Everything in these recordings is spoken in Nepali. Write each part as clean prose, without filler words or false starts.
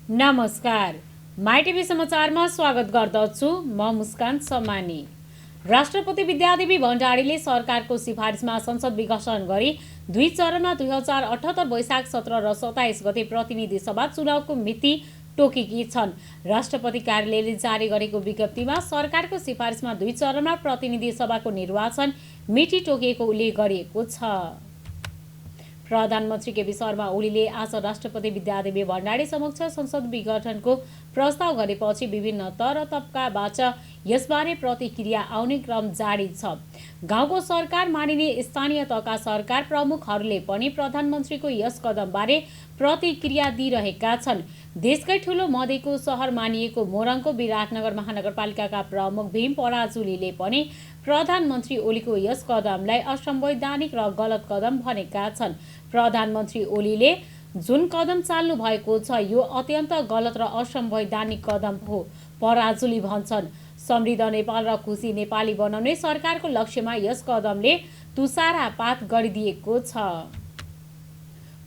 नमस्कार। माई टिभी समाचारमा स्वागत गर्दछु। म मुस्कान सम्मानी। राष्ट्रपति विद्यादेवी भण्डारीले सरकारको सिफारिसमा संसद विघटन गरी 2 चरणमा 2078 वैशाख 17 र 27 गते प्रतिनिधि सभा चुनावको मिति तोकेकी छन्। राष्ट्रपति कार्यालयले जारी गरेको विज्ञप्तिमा सरकारको सिफारिसमा 2 चरणमा प्रतिनिधि सभाको निर्वाचन मिति तोकिएको उल्लेख गरिएको छ। प्रधानमन्त्री केपी शर्मा ओलीले आज राष्ट्रपति विद्यादेवी भण्डारी समक्ष संसद विघटनको प्रस्ताव गरेपछि विभिन्न तर तबकाबाट यसबारे प्रतिक्रिया आउने क्रम जारी छ। गाउँको सरकार मानिने स्थानीय तहका सरकार प्रमुखहरूले पनि प्रधानमन्त्रीको यस कदमबारे प्रतिक्रिया दिइरहेका छन्। देशकै ठूलो मधेको सहर मानिएको मोरङको विराटनगर महानगरपालिकाका प्रमुख भीम पराजुलीले पनि प्रधानमन्त्री ओलीको यस कदमलाई असंवैधानिक र गलत कदम भनेका छन्। प्रधानमन्त्री ओलीले जुन कदम चाल्नु भएको छ यो अत्यन्त गलत र असंवैधानिक कदम हो, पराजुली भन्छन्। समृद्ध नेपाल र खुशी नेपाली बनाउने सरकारको लक्ष्यमा यस कदमले तुषारापात गरिदिएको छ।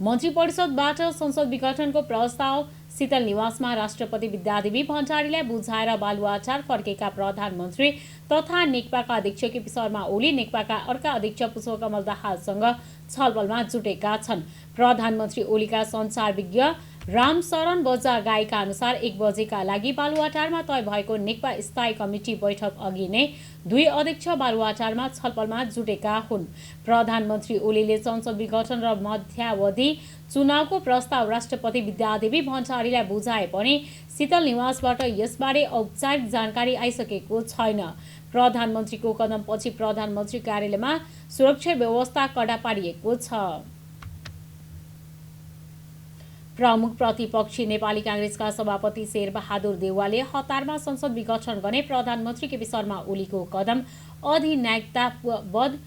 मन्त्री परिषदबाट संसद विघटनको प्रस्ताव शीतल निवासमा राष्ट्रपति विद्यादेवी भण्डारीलाई बुझाएर बालुवाटार फर्केका प्रधानमन्त्री तथा नेकपाका अध्यक्ष केपी शर्मा ओली नेकपाका अर्का अध्यक्ष पुष्पकमल दाहालसँग छलफलमा जुटेका छन्। प्रधानमन्त्री ओलीका सञ्चारविज्ञ रामशरण बजागाईका अनुसार 1 बजेका लागि बालुवाटारमा तय भएको नेकपा स्थायी कमिटी बैठक अघि नै 2 अध्यक्ष बालुवाटारमा छलफलमा जुटेका हुन्। प्रधानमन्त्री ओलीले संसद विघटन र मध्यावधि चुनावको प्रस्ताव राष्ट्रपति विद्यादेवी भण्डारीलाई बुझाए पनि शीतल निवासबाट यसबारे औपचारिक जानकारी आइसकेको छैन। प्रधानमन्त्रीको कदमपछि प्रधानमन्त्री कार्यालयमा सुरक्षा व्यवस्था कडा पारिएको छ। प्रमुख प्रतिपक्षी नेपाली कांग्रेसका सभापति शेरबहादुर देउवाले हतारमा संसद विघटन गर्ने प्रधानमन्त्री केपी शर्मा ओलीको कदम अधिनायकतावाद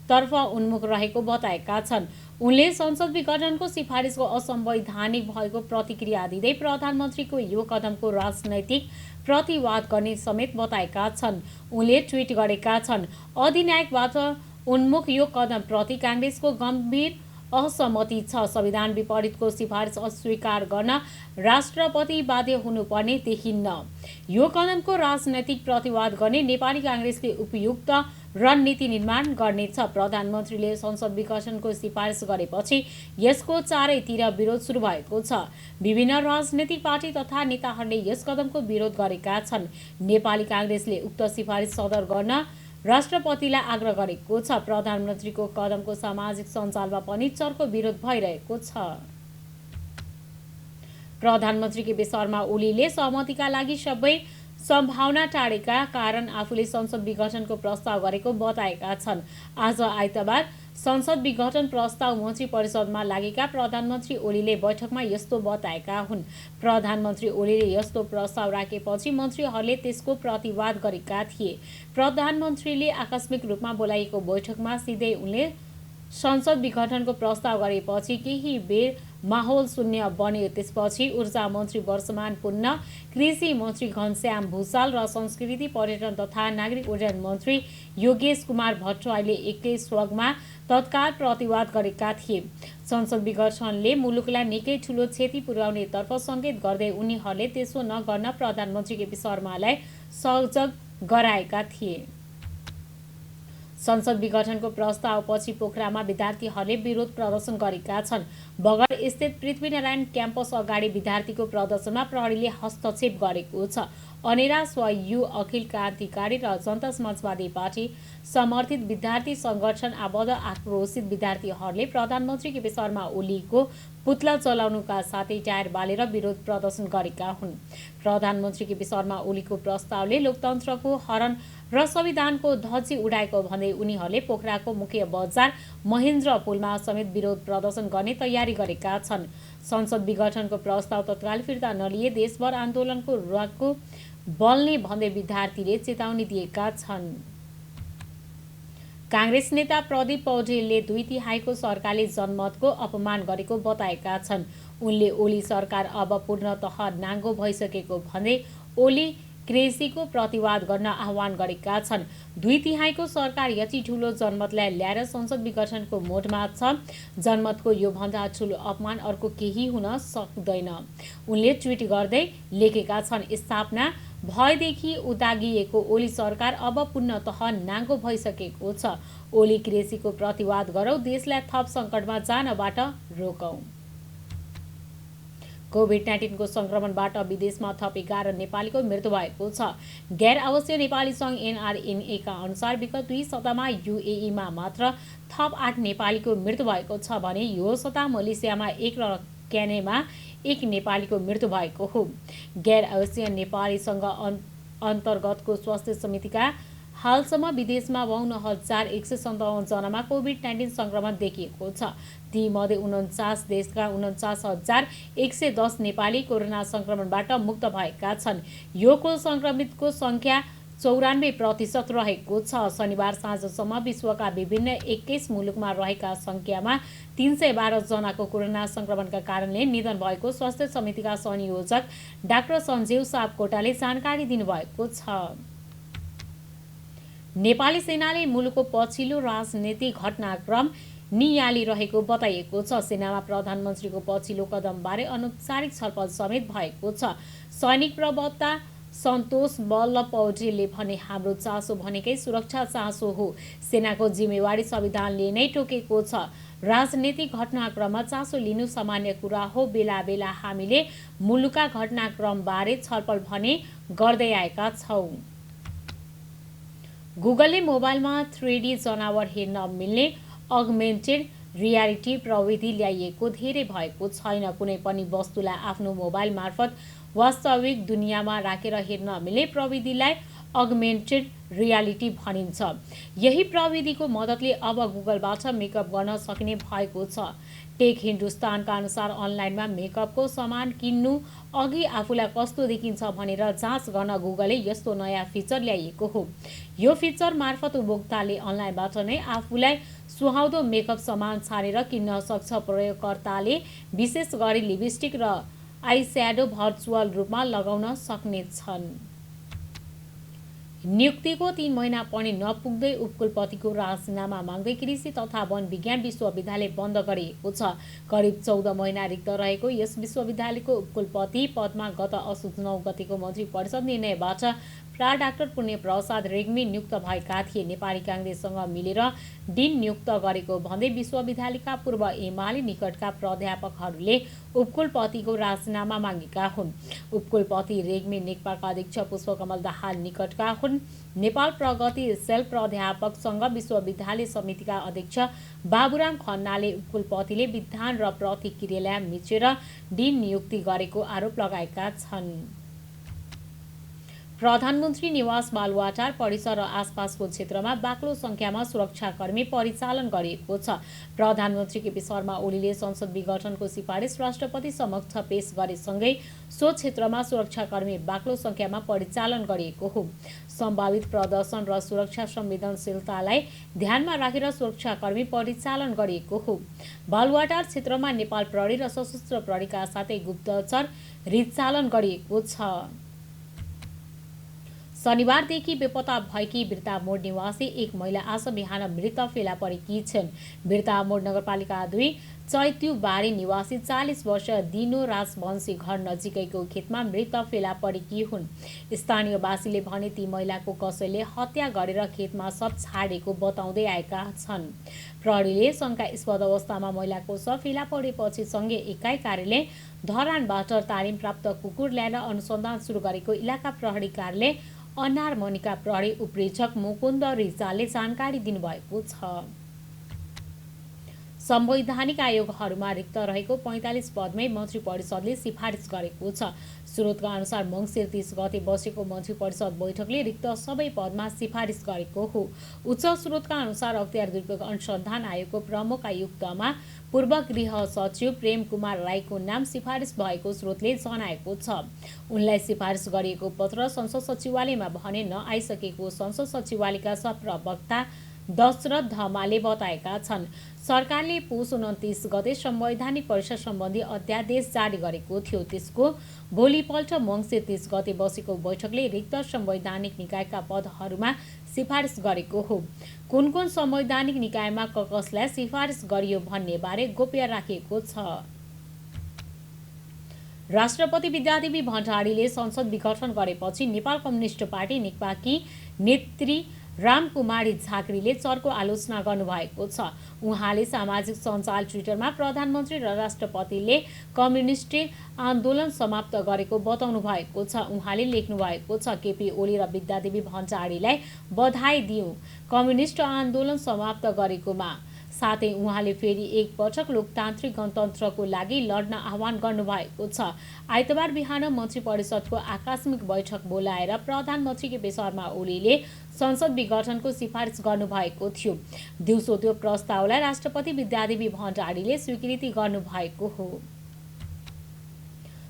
तर्फ उन्मुख रहेको बताएका छन्। उनले संसद विघटनको सिफारिसको असंवैधानिक भएको प्रतिक्रिया दिँदै प्रधानमन्त्रीको यो कदमको राजनैतिक प्रतिवाद गर्ने समेत बताएका छन्। उनले ट्विट गरेका छन्, अधिनायकवाद उन्मुख यो कदमप्रति कांग्रेसको गम्भीर असहमति छ। संविधान विपरीतको सिफारिस अस्वीकार गर्न राष्ट्रपति बाध्य हुनुपर्ने देखिन्न। यो कदमको राजनैतिक प्रतिवाद गर्ने नेपाली कांग्रेसले उपयुक्त रणनीति निर्माण गर्नेछ। प्रधानमन्त्रीले संसद विघटनको सिफारिस गरेपछि यसको चारैतिर विरोध सुरु भएको छ। विभिन्न राजनैतिक पार्टी तथा नेताहरूले यस कदमको विरोध गरेका छन्। नेपाली कांग्रेसले उक्त सिफारिस सदर गर्न राष्ट्रपतिलाई आग्रह गरेको छ। प्रधानमन्त्रीको कदमको सामाजिक सञ्जालमा पनि चर्को विरोध भइरहेको छ। प्रधानमन्त्री केपी शर्मा ओलीले सहमतिका लागि सबै सम्भावना टाढेका कारण आफूले संसद विघटनको प्रस्ताव गरेको बताएका छन्। आज आइतबार संसद विघटन प्रस्ताव मन्त्री परिषदमा लागेका प्रधानमन्त्री ओलीले बैठकमा यस्तो बताएका हुन्। प्रधानमन्त्री ओलीले यस्तो प्रस्ताव राखेपछि मन्त्रीहरूले त्यसको प्रतिवाद गरेका थिए। प्रधानमन्त्रीले आकस्मिक रूपमा बोलाइएको बैठकमा सिधै उनले संसद विघटनको प्रस्ताव गरेपछि केही बेर माहौल शून्य बन्यो। त्यसपछि ऊर्जा मन्त्री वर्षमान पुन्न, कृषि मन्त्री घनश्याम भुसाल र संस्कृति पर्यटन तथा नागरिक उड्डयन मन्त्री योगेश कुमार भट्टराईले एकै स्वरमा तत्काल प्रतिवाद गरेका थिए। संसद विघटनले मुलुकलाई निकै ठूलो क्षति पुर्याउने तर्फ सङ्केत गर्दै उनीहरूले त्यसो नगर्न प्रधानमन्त्री केपी शर्मालाई सजग गराएका थिए। संसद विघटनको प्रस्तावपछि पोखरामा विद्यार्थीहरूले विरोध प्रदर्शन गरेका छन्। बगर स्थित पृथ्वीनारायण क्याम्पस अगाडि विद्यार्थीको प्रदर्शनमा प्रहरीले हस्तक्षेप गरेको छ। अनेरा स्वयं अखिल क्रान्तिकारी र जनता समाजवादी पार्टी समर्थित विद्यार्थी संगठन आबद्ध आक्रोशित विद्यार्थीहरूले प्रधानमन्त्री केपी शर्मा ओलीको पुतला जलाउनुका साथै टायर बालेर विरोध प्रदर्शन गरेका हुन्। प्रधानमन्त्री केपी शर्मा ओलीको प्रस्तावले लोकतन्त्रको हरण र संविधानको धज्जी उडाएको भन्दै उनीहरूले पोखराको मुख्य बजार महेन्द्र पुलमा समेत विरोध प्रदर्शन गर्ने तयारी गरेका छन्। संसद विघटनको प्रस्ताव तत्काल फिर्ता नलिए देशभर आन्दोलनको रुखको बल्ने भन्दै विद्यार्थीले चेतावनी दिएका छन्। कांग्रेस नेता प्रदीप पौडेलले 2/3 सरकारले जनमतको अपमान गरेको बताएका छन्। उनले ओली सरकार अब पूर्णतः नाङ्गो भइसकेको भन्दै ओली क्रेसीको प्रतिवाद गर्न आह्वान गरेका छन्। 2/3 सरकार यति ठुलो जनमतलाई ल्याएर संसद विघटनको मोडमा छ। जनमतको योभन्दा ठुलो अपमान अर्को केही हुन सक्दैन। उनले ट्विट गर्दै लेखेका छन्, स्थापना भएदेखि उदागिएको ओली सरकार अब पुनः नाङ्गो भइसकेको छ। ओली क्रेसीको प्रतिवाद गरौँ, देशलाई थप सङ्कटमा जानबाट रोकौँ। कोभिड-19 संक्रमणबाट विदेशमा थप 11 नेपालीको मृत्यु भएको छ। गैर आवासीय नेपाली सङ्घ NRNA का अनुसार विगत 2 सप्ताहमा UAE-मा मात्र थप 8 नेपालीको मृत्यु भएको छ भने यो सप्ताह मलेसियामा 1 र क्यानाडामा 1 नेपालीको मृत्यु भएको हो। गैर आवासीय नेपाली सङ्घ अन्तर्गतको स्वास्थ्य समितिका हालसम्म विदेशमा 52,157 जनामा कोभिड-19 संक्रमण देखिएको छ। तीमध्ये 49 देशका 49,110 नेपाली कोरोना संक्रमणबाट मुक्त भएका छन्। यो कुल संक्रमितको सङ्ख्या 94% रहेको छ। शनिबार साँझसम्म विश्वका विभिन्न 21 मुलुकमा रहेका सङ्ख्यामा 312 जनाको कोरोना संक्रमणका कारणले निधन भएको स्वास्थ्य समितिका संयोजक डाक्टर सञ्जीव सापकोटाले जानकारी दिनुभएको छ। नेपाली सेनाले मुलुकको पछिल्लो राजनीतिक घटनाक्रम नियालिरहेको बताइएको छ। सेनामा प्रधानमन्त्रीको पछिल्लो कदमबारे अनौपचारिक छलफल समेत भएको छ। सैनिक प्रवक्ता सन्तोष बल्लभ पौडेलले भने, हाम्रो चासो भनेकै सुरक्षा चासो हो। सेनाको जिम्मेवारी संविधानले नै तोकेको छ। राजनीतिक घटनाक्रममा चासो लिनु सामान्य कुरा हो। बेला बेला हामीले मुलुकका घटनाक्रमबारे छलफल भने गर्दै आएका छौँ। गुगलले मोबाइलमा 3D जनावर हेर्न मिल्ने अगमेन्टेड रियालिटी प्रविधि ल्याइएको धेरै भएको छैन। कुनै पनि वस्तुलाई आफ्नो मोबाइल मार्फत वास्तविक दुनियाँमा राखेर हेर्न मिल्ने प्रविधिलाई अगमेन्टेड रियालिटी भनिन्छ। यही प्रविधिको मद्दतले अब गुगलबाट मेकअप गर्न सकिने भएको छ। टेक हिन्दुस्तानका अनुसार अनलाइनमा मेकअपको सामान किन्नु अघि आफूलाई कस्तो देखिन्छ भनेर जाँच गर्न गुगलले यस्तो नयाँ फिचर ल्याइएको हो। यो फिचर मार्फत उपभोक्ताले अनलाइनबाट नै आफूलाई सुहाउँदो मेकअप सामान छानेर किन्न सक्छ। प्रयोगकर्ताले विशेष गरी लिपस्टिक र आइस्याडो भर्चुअल रूपमा लगाउन सक्नेछन्। नियुक्तिको 3 महिना पनि नपुग्दै उपकुलपतिको राजीनामा माग्दै कृषि तथा वन विज्ञान विश्वविद्यालय बन्द गरिएको छ। करिब 14 महिना रिक्त रहेको यस विश्वविद्यालयको उपकुलपति पदमा गत असोज 9 गतेको मन्त्री परिषद निर्णयबाट प्रा डाक्टर पुण्य प्रसाद रेग्मी नियुक्त भएका थिए। नेपाली काङ्ग्रेससँग मिलेर डिन नियुक्त गरेको भन्दै विश्वविद्यालयका पूर्व एमाले निकटका प्राध्यापकहरूले उपकुलपतिको राजीनामा मागेका हुन्। उपकुलपति रेग्मी नेकपाका अध्यक्ष पुष्पकमल दाहाल निकटका हुन्। नेपाल प्रगति सेल प्राध्यापकसँग विश्वविद्यालय समितिका अध्यक्ष बाबुराम खन्नाले उपकुलपतिले विधान र प्रतिक्रियालाई मिचेर डिन नियुक्ति गरेको आरोप लगाएका छन्। प्रधानमन्त्री निवास बालुवाटार परिसर र आसपासको क्षेत्रमा बाक्लो सङ्ख्यामा सुरक्षाकर्मी परिचालन गरिएको छ। प्रधानमन्त्री केपी शर्मा ओलीले संसद विघटनको सिफारिस राष्ट्रपति समक्ष पेश गरेसँगै सो क्षेत्रमा सुरक्षाकर्मी बाक्लो सङ्ख्यामा परिचालन गरिएको हो। सम्भावित प्रदर्शन र सुरक्षा संवेदनशीलतालाई ध्यानमा राखेर सुरक्षाकर्मी परिचालन गरिएको हो। बालुवाटार क्षेत्रमा नेपाल प्रहरी र सशस्त्र प्रहरीका साथै गुप्तचर रिचालन गरिएको छ। शनिबारदेखि बेपत्ता भएकी बिर्तामोड निवासी एक महिला आज बिहान मृत फेला परेकी छिन्। बिर्तामोड नगरपालिका 2 चैत्युबारी निवासी 40 वर्ष दिनो राजवंशी घर नजिकैको खेतमा मृत फेला परेकी हुन्। स्थानीयवासीले भने ती महिलाको कसैले हत्या गरेर खेतमा शव छाडेको बताउँदै आएका छन्। प्रहरीले शङ्कास्पद अवस्थामा महिलाको शव फेला परेपछि सँगै एकाइ कार्यालय धरानबाट तालिम प्राप्त कुकुर ल्याएर अनुसन्धान सुरु गरेको इलाका प्रहरी कार्यालय अनारमणिका प्रहरी उपरीक्षक मुकुन्द रिजालले जानकारी दिनुभएको छ। संवैधानिक आयोगहरूमा रिक्त रहेको 45 पदमै मन्त्री परिषदले सिफारिस गरेको छ। स्रोतका अनुसार मङ्सिर 30 गते बसेको मन्त्री परिषद बैठकले रिक्त सबै पदमा सिफारिस गरेको हो। उच्च स्रोतका अनुसार अख्तियार दुरुपयोग अनुसन्धान आयोगको प्रमुख आयुक्तमा पूर्व गृह सचिव प्रेम कुमार राईको नाम सिफारिस भएको स्रोतले जनाएको छ। उनलाई सिफारिस गरिएको पत्र संसद सचिवालयमा भने नआइसकेको संसद सचिवालयका सहप्रवक्ता दशरथ धमाले बताएका छन्। सरकारले पुस 29 गते संवैधानिक परिषद सम्बन्धी अध्यादेश जारी गरेको थियो। त्यसको भोलिपल्ट मङ्सिर 30 गते बसेको बैठकले रिक्त संवैधानिक निकायका पदहरूमा सिफारिस गरेको हो। कुन कुन संवैधानिक निकायमा कसलाई सिफारिस गरियो भन्ने बारे गोप्य राखिएको छ। राष्ट्रपति विद्यादेवी भण्डारीले संसद विघटन गरेपछि नेपाल कम्युनिस्ट पार्टी नेकपाकी नेत्री रामकुमारी झाँक्रीले चर्को आलोचना गर्नुभएको छ। उहाँले सामाजिक सञ्जाल ट्विटरमा प्रधानमन्त्री र राष्ट्रपतिले कम्युनिस्ट आन्दोलन समाप्त गरेको बताउनु भएको छ। उहाँले लेख्नु भएको छ, केपी ओली र विद्यादेवी भण्डारीलाई बधाई दिउँ कम्युनिस्ट आन्दोलन समाप्त गरेकोमा। साथै उहाँले फेरि एकपटक लोकतान्त्रिक गणतन्त्रको लागि लड्न आह्वान गर्नुभएको छ। आइतबार बिहान मन्त्री परिषदको आकस्मिक बैठक बोलाएर प्रधानमन्त्री केपी शर्मा ओलीले संसद विघटनको सिफारिस गर्नुभएको थियो। दिउँसो त्यो प्रस्तावलाई राष्ट्रपति विद्यादेवी भण्डारीले स्वीकृति गर्नुभएको हो।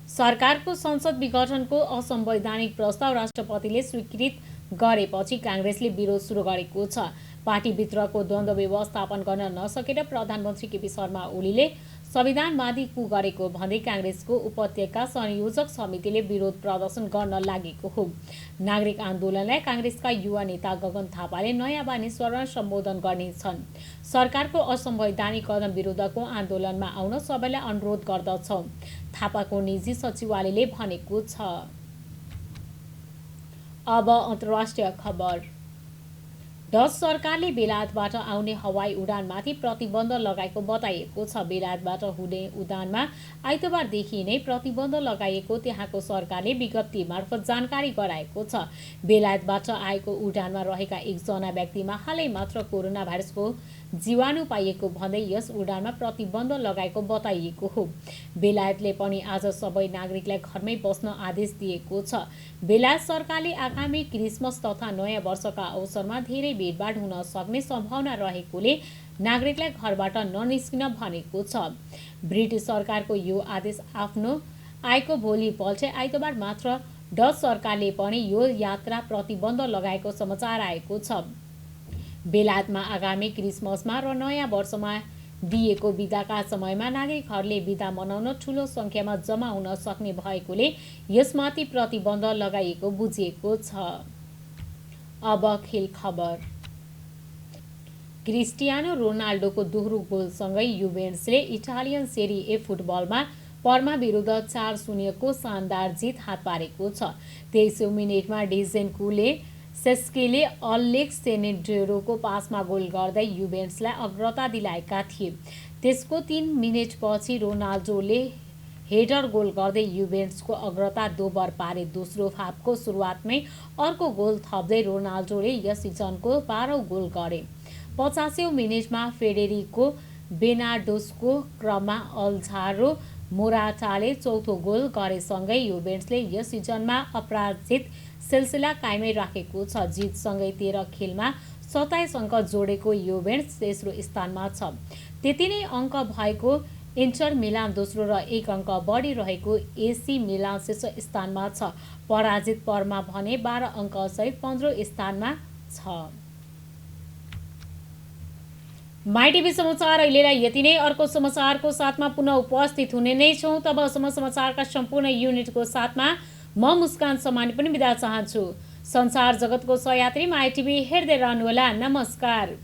सरकारको संसद विघटनको असंवैधानिक प्रस्ताव राष्ट्रपतिले स्वीकृत गरेपछि काङ्ग्रेसले विरोध सुरु गरेको छ। पार्टीभित्रको द्वन्द्व व्यवस्थापन गर्न नसकेर प्रधानमन्त्री केपी शर्मा ओलीले संविधानवादी कु गरेको भन्दै काङ्ग्रेसको उपत्यका संयोजक समितिले विरोध प्रदर्शन गर्न लागेको हो। नागरिक आन्दोलनलाई काङ्ग्रेसका युवा नेता गगन थापाले नयाँ बानी स्वरमा सम्बोधन गर्नेछन्। सरकारको असंवैधानिक कदम विरुद्धको आन्दोलनमा आउन सबैलाई अनुरोध गर्दछौँ, थापाको निजी सचिवालयले भनेको छ। अब अन्तर्राष्ट्रिय खबर। डच सरकारले बेलायतबाट आउने हवाई उडानमाथि प्रतिबन्ध लगाएको बताइएको छ। बेलायतबाट हुने उडानमा आइतबारदेखि नै प्रतिबन्ध लगाइएको त्यहाँको सरकारले विज्ञप्ति मार्फत जानकारी गराएको छ। बेलायतबाट आएको उडानमा रहेका एकजना व्यक्तिमा हालै मात्र कोरोना भाइरसको जीवाणु पाइएको भन्दै यस उडानमा प्रतिबन्ध लगाएको बताइएको हो। बेलायतले पनि आज सबै नागरिकलाई घरमै बस्न आदेश दिएको छ। बेलायत सरकारले आगामी क्रिसमस तथा नयाँ वर्षका अवसरमा धेरै भिडभाड हुन सक्ने सम्भावना रहेकोले नागरिकलाई घरबाट ननिस्किन भनेको छ। ब्रिटिस सरकारको यो आदेश आफ्नो आएको भोलिपल्ट आइतबार मात्र डच सरकारले पनि यो यात्रा प्रतिबन्ध लगाएको समाचार आएको छ। बेलायतमा आगामी क्रिसमसमा र नयाँ वर्षमा दिएको बिदाका समयमा नागरिकहरूले बिदा मनाउन ठूलो संख्यामा जम्मा हुन सक्ने भएकोले यसमाथि प्रतिबन्ध लगाइएको बुझिएको छ। अब खेल खबर। क्रिस्टियानो रोनाल्डोको दोहोरो गोलसँगै युभेन्टसले इटालियन सेरी ए फुटबलमा पर्मा विरुद्ध 4-0 को शानदार जित हात पारेको छ। 23औं मिनेटमा डिजेन्कुले सेस्कीले अलेक्सेन्ड्रोको पासमा गोल गर्दै युभेन्टसलाई अग्रता दिलाएका थिए। त्यसको 3 मिनेटपछि रोनाल्डोले हेडर गोल गर्दै युभेन्टसको अग्रता दोब्बर पारे। दोस्रो हाफको सुरुवातमै अर्को गोल थप्दै रोनाल्डोले यस सिजनको 12औं गोल गरे। 50औं मिनेटमा फेडेरिको बेर्नार्डोसको क्रममा अल्जारो मोराटाले चौथो गोल गरेसँगै युभेन्टसले यस सिजनमा अपराजित सिलसिला कायमै राखेको छ। जितसँगै 13 खेलमा 27 अङ्क जोडेको युभेन्टस तेस्रो स्थानमा छ। त्यति नै अङ्क भएको इन्टर मिलान दोस्रो र 1 अङ्क बढी रहेको एसी मिलान शीर्ष स्थानमा छ। पराजित पर्मा भने 12 अङ्कसहित 15औं स्थानमा छ। माई टिभी समाचार अहिलेलाई यति नै। अर्को समाचारको साथमा पुनः उपस्थित हुने नै छौँ। तबसम्म समाचारका सम्पूर्ण युनिटको साथमा म मुस्कान समानी पनि बिदा चाहन्छु। संसार जगतको सहयात्री माई टिभी हेर्दै रहनुहोला। नमस्कार।